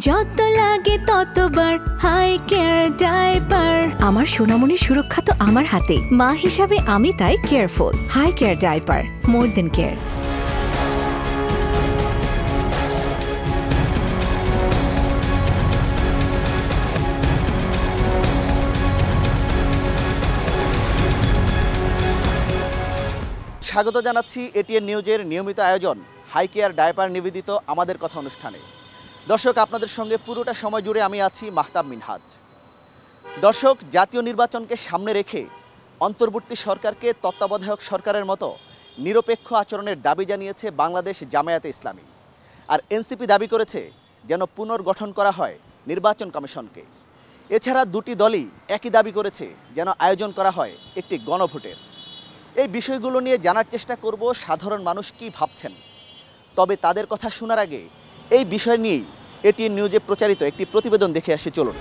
যত লাগে ততবার হাই কেয়ার ডাইপার। আমার সোনামণির সুরক্ষা তো আমার হাতে, মা হিসাবে আমি তাই কেয়ারফুল। হাই কেয়ার ডাইপার, মোর দেন কেয়ার। স্বাগত জানাচ্ছি এটিএন নিউজের নিয়মিত আয়োজন হাই কেয়ার ডাইপার নিবেদিত আমাদের কথা অনুষ্ঠানে। দর্শক, আপনাদের সঙ্গে পুরোটা সময় জুড়ে আমি আছি মাহতাব মিনহাজ। দর্শক, জাতীয় নির্বাচনকে সামনে রেখে অন্তর্বর্তী সরকারকে তত্ত্বাবধায়ক সরকারের মতো নিরপেক্ষ আচরণের দাবি জানিয়েছে বাংলাদেশ জামায়াতে ইসলামী। আর এনসিপি দাবি করেছে যেন পুনর্গঠন করা হয় নির্বাচন কমিশনকে। এছাড়া দুটি দলই একই দাবি করেছে যেন আয়োজন করা হয় একটি গণভোটের। এই বিষয়গুলো নিয়ে জানার চেষ্টা করব সাধারণ মানুষ কী ভাবছেন। তবে তাদের কথা শোনার আগে এই বিষয় নিয়েই এটিএন নিউজে প্রচারিত একটি প্রতিবেদন দেখে আসি, চলুন।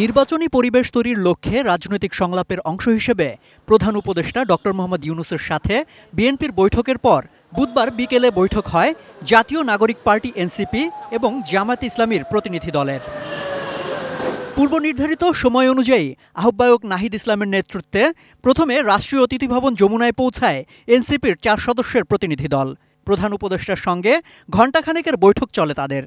নির্বাচনী পরিবেশ তৈরির লক্ষ্যে রাজনৈতিক সংলাপের অংশ হিসেবে প্রধান উপদেষ্টা ডক্টর মোহাম্মদ ইউনূসের সাথে বিএনপির বৈঠকের পর বুধবার বিকেলে বৈঠক হয় জাতীয় নাগরিক পার্টি এনসিপি এবং জামায়াতে ইসলামীর প্রতিনিধি দলের। পূর্ব নির্ধারিত সময় অনুযায়ী আহ্বায়ক নাহিদ ইসলামের নেতৃত্বে প্রথমে রাষ্ট্রীয় অতিথি ভবন যমুনায় পৌঁছায় এনসিপির 4 সদস্যের প্রতিনিধি দল। প্রধান উপদেষ্টার সঙ্গে ঘণ্টাখানেকের বৈঠক চলে তাদের।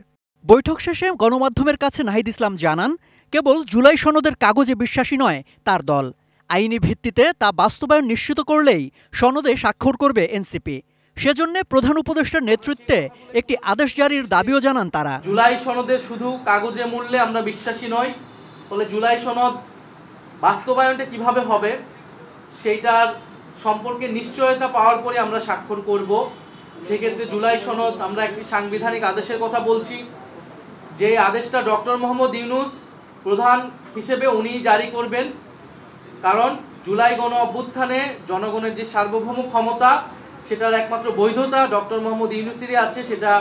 বৈঠক শেষে গণমাধ্যমের কাছে নাহিদ ইসলাম জানান, কেবল জুলাই সনদের কাগজে বিশ্বাসী নয় তার দল, আইনি ভিত্তিতে তা বাস্তবায়ন নিশ্চিত করলেই সনদে স্বাক্ষর করবে এনসিপি। সেজন্য প্রধান উপদেষ্টার নেতৃত্বে একটি আদেশ জারির দাবিও জানান তারা। জুলাই সনদের শুধু কাগজে মূল্যে আমরা বিশ্বাসী নই, ফলে জুলাই সনদ বাস্তবায়নটা কিভাবে হবে সেইটার সম্পর্কে নিশ্চয়তা পাওয়ার পরে আমরা স্বাক্ষর করব। সেক্ষেত্রে জুলাই সনদ আমরা একটি সাংবিধানিক আদেশের কথা বলছি, যে আদেশটা ডক্টর মোহাম্মদ ইউনূস প্রধান হিসেবে উনিই জারি করবেন। কারণ জুলাই গণ অভ্যুত্থানে জনগণের যে সার্বভৌম ক্ষমতা, সেটার একমাত্র বৈধতা ডক্টর মোহাম্মদ ইউনূসেরই আছে, সেটা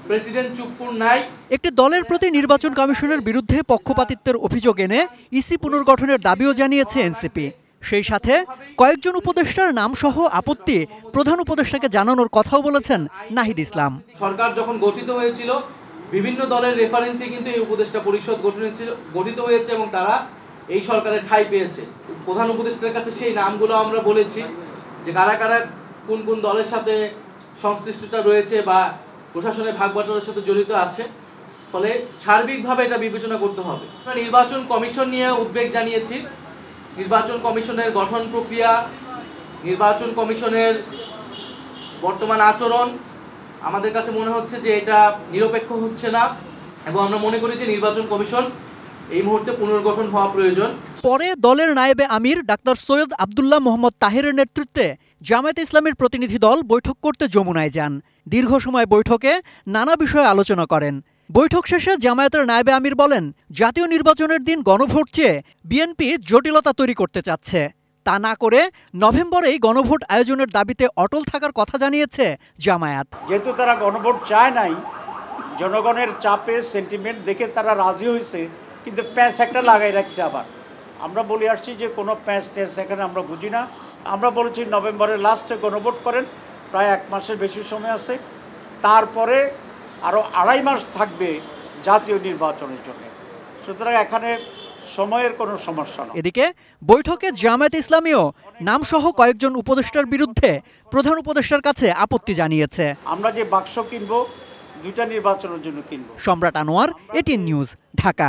প্রেসিডেন্ট চুপ্পুর নাই। একটি দলের প্রতি নির্বাচন কমিশনের বিরুদ্ধে পক্ষপাতিত্বের অভিযোগ এনে ইসি পুনর্গঠনের দাবিও জানিয়েছে এনসিপি। সেই সাথে কয়েকজন উপদেষ্টার নামসহ আপত্তি প্রধান উপদেষ্টাকে জানানোর কথাও বলেছেন নাহিদ ইসলাম। সরকার যখন গঠিত হয়েছিল বিভিন্ন দলের রেফারেন্সে কিন্তু এই উপদেষ্টা পরিষদ গঠিত হয়েছে এবং তারা এই সরকারের ঠাঁই পেয়েছে। প্রধান উপদেষ্টার কাছে সেই নামগুলো আমরা বলেছি যে কারা কারা কোন কোন দলের সাথে সংশ্লিষ্টতা রয়েছে বা প্রশাসনের ভাগবাটোয়ারার সাথে জড়িত আছে। ফলে সার্বিকভাবে এটা বিবেচনা করতে হবে। নির্বাচন কমিশন নিয়ে উদ্বেগ জানিয়েছি। নির্বাচন কমিশনের গঠন প্রক্রিয়া, নির্বাচন কমিশনের বর্তমান আচরণ আমাদের কাছে মনে হচ্ছে যে এটা নিরপেক্ষ হচ্ছে না, এবং আমরা মনে করি যে নির্বাচন কমিশন এই মুহূর্তে পুনর্গঠন হওয়া প্রয়োজন। পরে দলের নায়েবে আমির ডাক্তার সৈয়দ আবদুল্লাহ মোহাম্মদ তাহেরের নেতৃত্বে জামায়াতে ইসলামীর প্রতিনিধি দল বৈঠক করতে যমুনায় যান। দীর্ঘ সময় বৈঠকে নানা বিষয়ে আলোচনা করেন। বৈঠক শেষে জামায়াতের নায়েবে আমির বলেন, জাতীয় নির্বাচনের দিন গণভোট চেয়ে বিএনপি জটিলতা তৈরি করতে চাচ্ছে। তা না করে নভেম্বরেই গণভোট আয়োজনের দাবিতে অটল থাকার কথা জানিয়েছে জামায়াত। যেহেতু তারা গণভোট চায় নাই, জনগণের চাপে সেন্টিমেন্ট দেখে তারা রাজি হয়েছে, কিন্তু প্যাঁচ একটা লাগাই রাখছে। আবার আমরা বলে আসছি যে কোনো প্যাঁচ ট্যাঁচ এখানে আমরা বুঝি না। আমরা বলেছি নভেম্বরের লাস্টে গণভোট করেন, প্রায় 1 মাসের বেশি সময় আছে। তারপরে আরও 2.5 মাস থাকবে জাতীয় নির্বাচনের জন্য। সুতরাং এখানে সময়ের কোনো সমস্যা নেই। এদিকে বৈঠকে জামায়াত ইসলামীও নামসহ কয়েকজন উপদেষ্টার বিরুদ্ধে প্রধান উপদেষ্টার কাছে আপত্তি জানিয়েছে। আমরা যে বাক্স কিনব 2টা নির্বাচনের জন্য কিনব। সম্রাট আনোয়ার, এটিএন নিউজ, ঢাকা।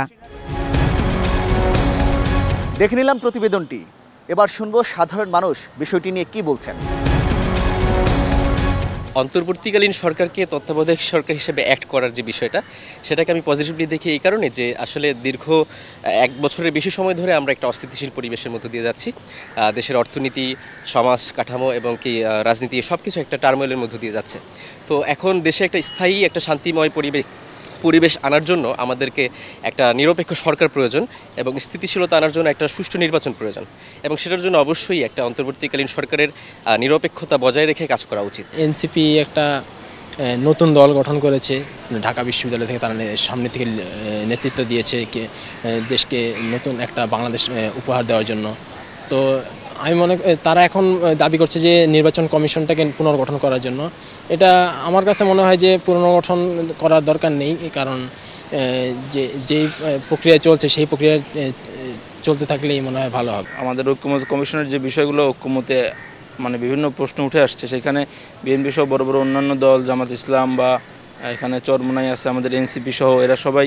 দেখে নিলাম প্রতিবেদনটি। এবার শুনবো সাধারণ মানুষ বিষয়টি নিয়ে কি বলছেন। অন্তর্বর্তীকালীন সরকারকে তত্ত্বাবধায়ক সরকার হিসেবে অ্যাক্ট করার যে বিষয়টা, সেটাকে আমি পজিটিভলি দেখি এই কারণে যে আসলে দীর্ঘ 1 বছরের বেশি সময় ধরে আমরা একটা অস্থিতিশীল পরিবেশের মধ্য দিয়ে যাচ্ছি। দেশের অর্থনীতি, সমাজ কাঠামো এবং কি রাজনীতি সব কিছু একটা টার্মোইলের মধ্য দিয়ে যাচ্ছে। তো এখন দেশে একটা স্থায়ী একটা শান্তিময় পরিবেশ আনার জন্য আমাদেরকে একটা নিরপেক্ষ সরকার প্রয়োজন এবং স্থিতিশীলতা আনার জন্য একটা সুষ্ঠু নির্বাচন প্রয়োজন, এবং সেটার জন্য অবশ্যই একটা অন্তর্বর্তীকালীন সরকারের নিরপেক্ষতা বজায় রেখে কাজ করা উচিত। এনসিপি একটা নতুন দল গঠন করেছে ঢাকা বিশ্ববিদ্যালয় থেকে, তারা সামনে থেকে নেতৃত্ব দিয়েছে দেশকে নতুন একটা বাংলাদেশ উপহার দেওয়ার জন্য। তো আমি তারা এখন দাবি করছে যে নির্বাচন কমিশনটাকে পুনর্গঠন করার জন্য। এটা আমার কাছে মনে হয় যে পুনর্গঠন করার দরকার নেই, কারণ যেই প্রক্রিয়া চলছে সেই প্রক্রিয়া চলতে থাকলেই মনে হয় ভালো হবে। আমাদের ঐক্যমত কমিশনের যে বিষয়গুলো ঐক্যমতে মানে বিভিন্ন প্রশ্ন উঠে আসছে, সেখানে বিএনপি সহ বড় বড় অন্যান্য দল, জামাত ইসলাম বা এখানে চরমোনাই আছে আমাদের এনসিপি সহ, এরা সবাই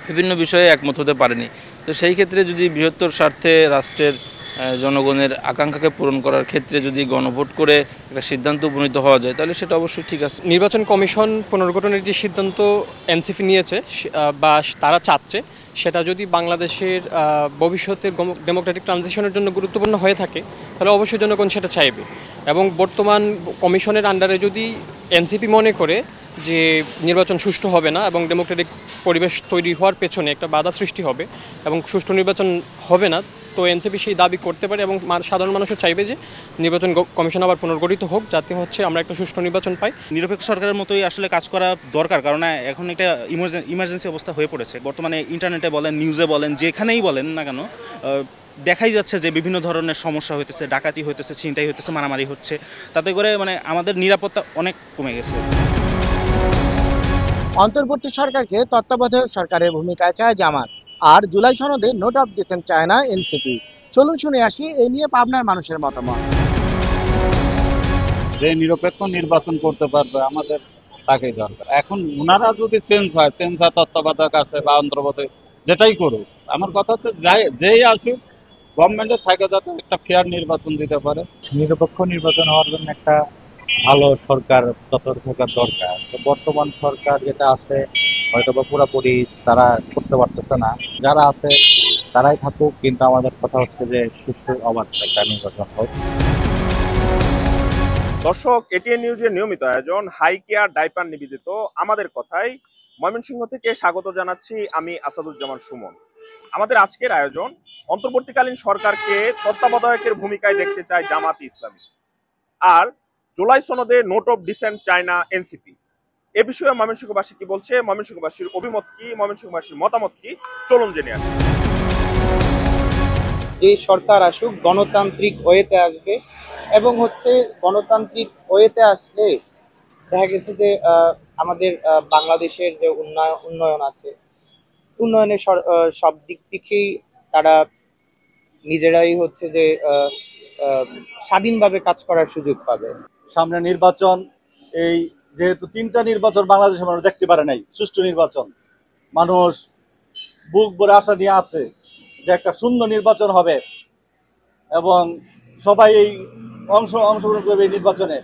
বিভিন্ন বিষয়ে একমত হতে পারেনি। তো সেই ক্ষেত্রে যদি বৃহত্তর স্বার্থে রাষ্ট্রের জনগণের আকাঙ্ক্ষাকে পূরণ করার ক্ষেত্রে যদি গণভোট করে একটা সিদ্ধান্ত উপনীত হওয়া যায়, তাহলে সেটা অবশ্যই ঠিক আছে। নির্বাচন কমিশন পুনর্গঠনের যে সিদ্ধান্ত এনসিপি নিয়েছে বা তারা চাচ্ছে, সেটা যদি বাংলাদেশের ভবিষ্যতের ডেমোক্রেটিক ট্রানজিশনের জন্য গুরুত্বপূর্ণ হয়ে থাকে, তাহলে অবশ্যই জনগণ সেটা চাইবে। এবং বর্তমান কমিশনের আন্ডারে যদি এনসিপি মনে করে যে নির্বাচন সুষ্ঠু হবে না এবং ডেমোক্রেটিক পরিবেশ তৈরি হওয়ার পেছনে একটা বাধা সৃষ্টি হবে এবং সুষ্ঠু নির্বাচন হবে না, তো এনসিপি সেই দাবি করতে পারে এবং সাধারণ মানুষও চাইবে যে নির্বাচন কমিশন আবার পুনর্গঠিত হোক, যাতে আমরা একটা সুষ্ঠু নির্বাচন পাই। নিরপেক্ষ সরকারের মতোই আসলে কাজ করা দরকার, কারণ এখন একটা ইমার্জেন্সি অবস্থা হয়ে পড়েছে। বর্তমানে ইন্টারনেটে বলেন, নিউজে বলেন, যেখানেই বলেন না কেন, দেখাই যাচ্ছে যে বিভিন্ন ধরনের সমস্যা হইতেছে, ডাকাতি হইতেছে, ছিনতাই হইতেছে, মারামারি হচ্ছে। তাতে করে আমাদের নিরাপত্তা অনেক কমে গেছে। অন্তর্বর্তী সরকারকে তত্ত্বাবধায়ক সরকারের ভূমিকায় চায় জামাত, আর জুলাই সনদে নোট অফ ডিসেন্ট চায় না এনসিপি। চলুন শুনে আসি এই নিয়ে পাবনার মানুষের মতামত। যে নিরপেক্ষ নির্বাচন করতে পারবে আমাদের তাকেই দরকার। এখন ওনারা যদি চেঞ্জ হয় তত্ত্বাবধায়ক আছে বা অন্তর্বর্তী যেটাই করুক, আমার কথা হচ্ছে যেই আসুক গভর্নমেন্টের থাকে যাতে একটা ফেয়ার নির্বাচন দিতে পারে। নিরপেক্ষ নির্বাচন হওয়ার জন্য একটা ভালো সরকার থাকার দরকার। তো বর্তমান সরকার যেটা আছে হয়তো বা পুরোপুরি তারা করতে পারতেছে না, যারা আছে তারাই থাকুক, কিন্তু আমাদের কথা হচ্ছে যে সুষ্ঠু অবাধ একটা নির্বাচন হোক। দর্শক, এটিএন নিউজের নিয়মিত আয়োজন হাই কেয়ার ডাইপার নিবেদিত আমাদের কথায় ময়মনসিংহ থেকে স্বাগত জানাচ্ছি আমি আসাদুজ্জামান সুমন। আমাদের আজকের আয়োজন অন্তর্বর্তীকালীন সরকারকে তত্ত্বাবধায়কের ভূমিকায় দেখতে চায় জামাত ইসলামী, আর জুলাই সনদে নোট অফ ডিসেন্ট চায় না এনসিপি। এ বিষয়ে ময়মনসিংহবাসী কি বলছে, ময়মনসিংহবাসীর অভিমত কি, ময়মনসিংহবাসীর মতামত কি, চলুন জেনে আসি। যে সরকার আসুক গণতান্ত্রিক ওয়েতে আসবে, এবং গণতান্ত্রিক ওয়েতে আসলে দেখা গেছে যে আমাদের বাংলাদেশের যে উন্নয়ন আছে, উন্নয়নের সব দিক থেকেই তারা নিজেরাই যে স্বাধীনভাবে কাজ করার সুযোগ পাবে। সামনে নির্বাচন, এই যেহেতু 3টা নির্বাচন বাংলাদেশের মানুষ দেখতে পারে নাই, সুষ্ঠু নির্বাচন, মানুষ বুক ভরে আশা নিয়ে আছে যে একটা সুন্দর নির্বাচন হবে এবং সবাই এই অংশগ্রহণ করবে এই নির্বাচনে,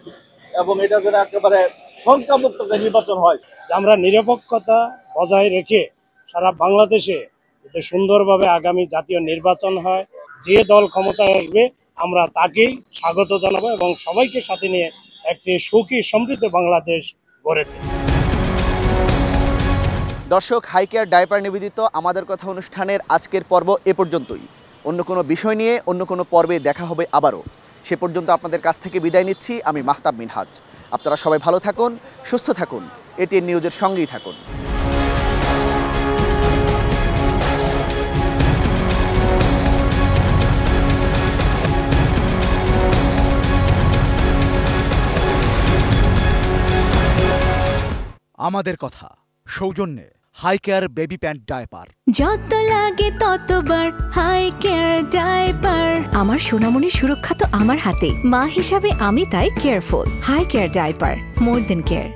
এবং এটা যেন একেবারে সংখ্যামুক্ত নির্বাচন হয়। আমরা নিরপেক্ষতা বজায় রেখে সারা বাংলাদেশে যাতে সুন্দরভাবে আগামী জাতীয় নির্বাচন হয়, যে দল ক্ষমতায় আসবে আমরা তাকেই স্বাগত জানাবো এবং সবাইকে সাথে নিয়ে একটি সুখী সমৃদ্ধ বাংলাদেশ গড়ে তুলব। দর্শক, হাই কেয়ার ডাইপার নিবেদিত আমাদের কথা অনুষ্ঠানের আজকের পর্ব এ পর্যন্তই। অন্য কোনো বিষয় নিয়ে অন্য কোনো পর্বে দেখা হবে আবারও। সে পর্যন্ত আপনাদের কাছ থেকে বিদায় নিচ্ছি আমি মাহতাব মিনহাজ। আপনারা সবাই ভালো থাকুন, সুস্থ থাকুন, এটিএন নিউজের সঙ্গেই থাকুন। আমাদের কথা সৌজন্যে hi care baby pant diaper. যত লাগে ততবার হাই কেয়ার ডাইপার। আমার সোনামণির সুরক্ষা তো আমার হাতে, মা হিসাবে আমি তাই কেয়ারফুল। হাই কেয়ার ডাইপার, মোর দেন কেয়ার।